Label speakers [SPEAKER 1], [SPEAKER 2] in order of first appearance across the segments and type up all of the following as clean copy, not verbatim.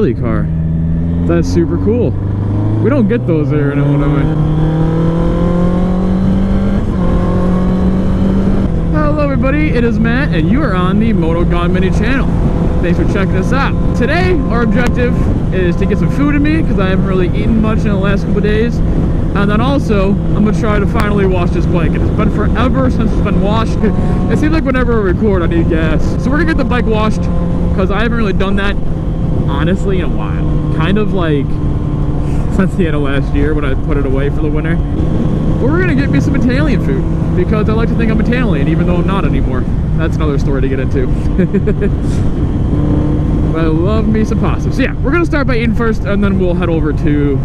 [SPEAKER 1] daily car. That's super cool. We don't get those there in Illinois. Hello everybody, it is Matt and you are on the Moto Gone Mini channel. Thanks for checking us out. Today our objective is to get some food in me because I haven't really eaten much in the last couple of days. And then also, I'm going to try to finally wash this bike. It's been forever since it's been washed. It seems like whenever I record, I need gas. So we're going to get the bike washed because I haven't really done that, honestly, in a while. Kind of like since the end of last year when I put it away for the winter. But we're going to get me some Italian food because I like to think I'm Italian, even though I'm not anymore. That's another story to get into. But I love me some pasta. So yeah, we're going to start by eating first, and then we'll head over to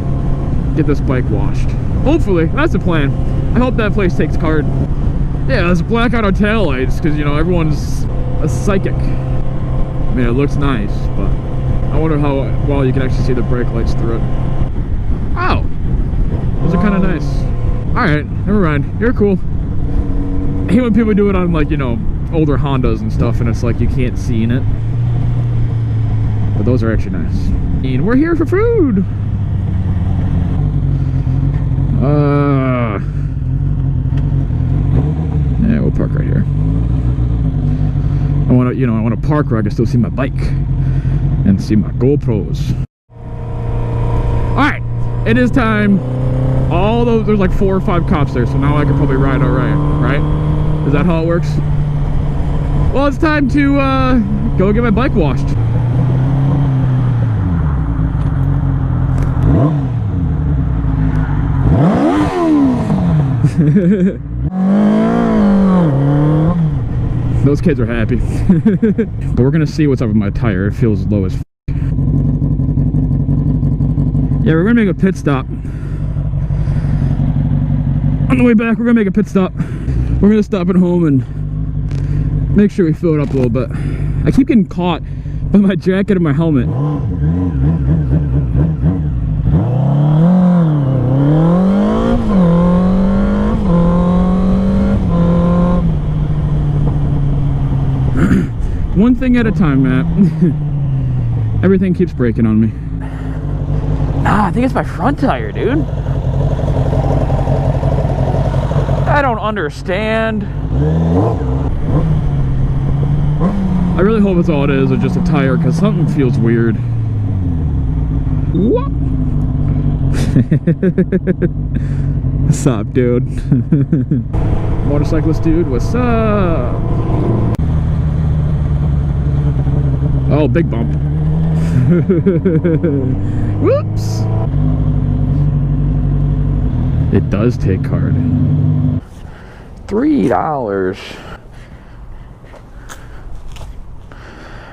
[SPEAKER 1] get this bike washed. Hopefully, that's the plan. I hope that place takes card. Yeah, there's blackout on tail lights because, you know, everyone's a psychic. I mean, it looks nice, but I wonder how well you can actually see the brake lights through it. Oh, those are kind of nice. Alright, never mind. You're cool. I hate when people do it on, like, you know, older Hondas and stuff, and it's like you can't see in it. But those are actually nice. And we're here for food! Yeah, we'll park right here. I want to, you know, I want to park where I can still see my bike and see my GoPros. Alright, it is time. All those, there's like 4 or 5 cops there, so now I can probably ride alright, right? Is that how it works? Well, it's time to go get my bike washed. Those kids are happy. But we're gonna see what's up with my tire. It feels low as f. Yeah, we're gonna make a pit stop. On the way back, we're gonna make a pit stop. We're gonna stop at home and make sure we fill it up a little bit. I keep getting caught by my jacket and my helmet. One thing at a time, Matt. Everything keeps breaking on me. Nah, I think it's my front tire, dude. I don't understand. I really hope it's all it is, or just a tire, because something feels weird. What? What's up, dude? Motorcyclist dude, what's up? Oh, big bump. Whoops. It does take card. $3.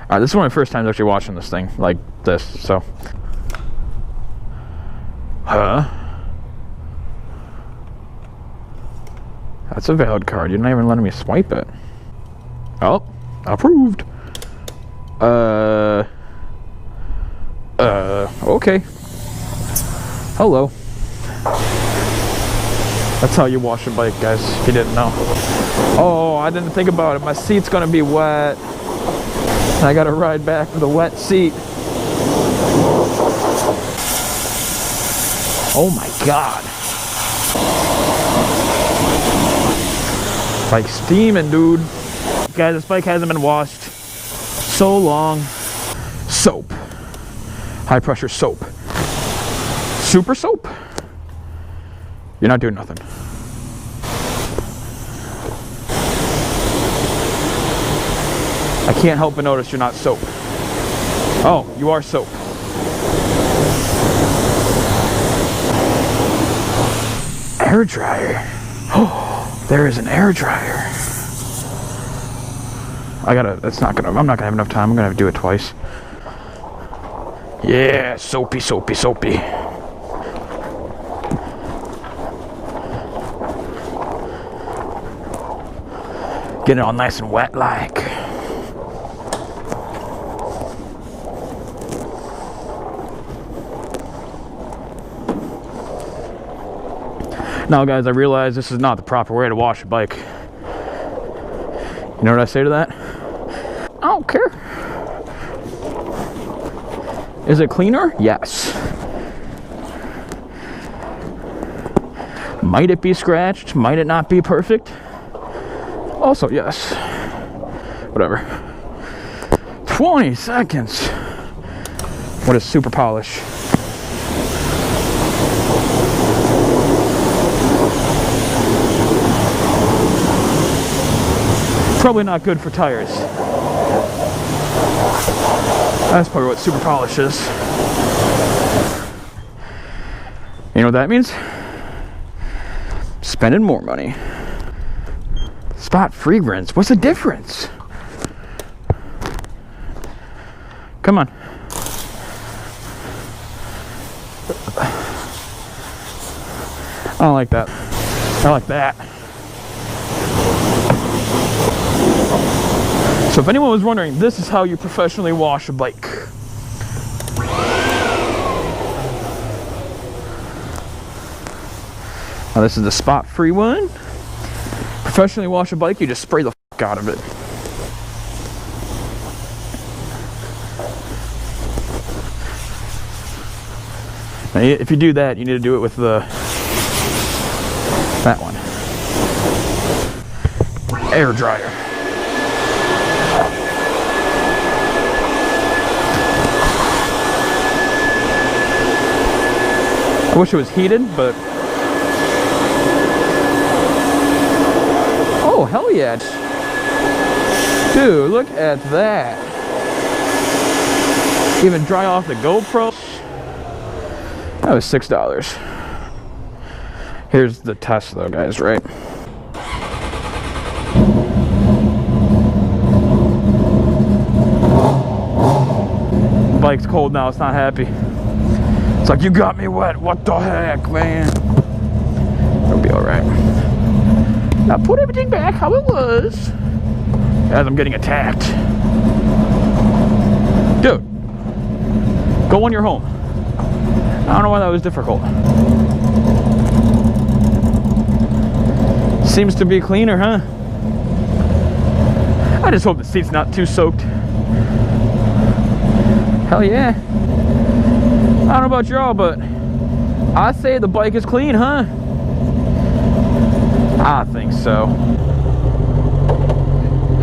[SPEAKER 1] Alright, this is one of my first times actually watching this thing like this, so. Huh? That's a valid card. You're not even letting me swipe it. Oh, approved. Okay. Hello. That's how you wash a bike, guys, if you didn't know. Oh, I didn't think about it. My seat's gonna be wet. I gotta ride back with a wet seat. Oh my God. Bike's steaming, dude. Guys, this bike hasn't been washed so long. Soap. High pressure soap. Super soap. You're not doing nothing. I can't help but notice you're not soap. Oh, you are soap. Air dryer. Oh, there is an air dryer. I'm not gonna have enough time. I'm gonna have to do it twice. Yeah, soapy, soapy, soapy. Get it all nice and wet like. Now guys, I realize this is not the proper way to wash a bike. You know what I say to that? I don't care. Is it cleaner? Yes. Might it be scratched? Might it not be perfect? Also, yes. Whatever. 20 seconds. What is super polish? Probably not good for tires. That's probably what super polish is. You know what that means? Spending more money. Spot fragrance. What's the difference? Come on. I don't like that. I like that. So if anyone was wondering, this is how you professionally wash a bike. Now this is the spot-free one. Professionally wash a bike, you just spray the f*** out of it. Now, if you do that, you need to do it with that one. Air dryer. I wish it was heated, but... Oh, hell yeah. Dude, look at that. Even dry off the GoPro. That was $6. Here's the test though, guys, right? Bike's cold now, it's not happy. It's like, you got me wet, what the heck, man? It'll be alright. Now put everything back how it was. As I'm getting attacked. Dude, go on your home. I don't know why that was difficult. Seems to be cleaner, huh? I just hope the seat's not too soaked. Hell yeah. I don't know about y'all, but I say the bike is clean, huh? I think so.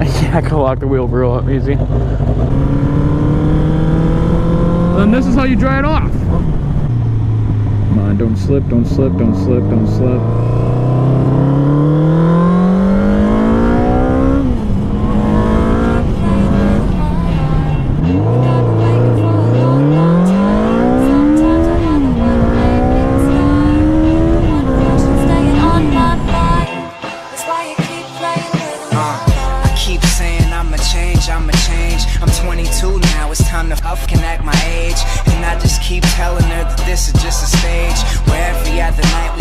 [SPEAKER 1] Yeah, I can lock the wheel real up easy. Then this is how you dry it off. Come on, don't slip, don't slip, don't slip, don't slip.
[SPEAKER 2] I'm 22 now, it's time to fucking act my age. And I just keep telling her that this is just a stage, where every other night we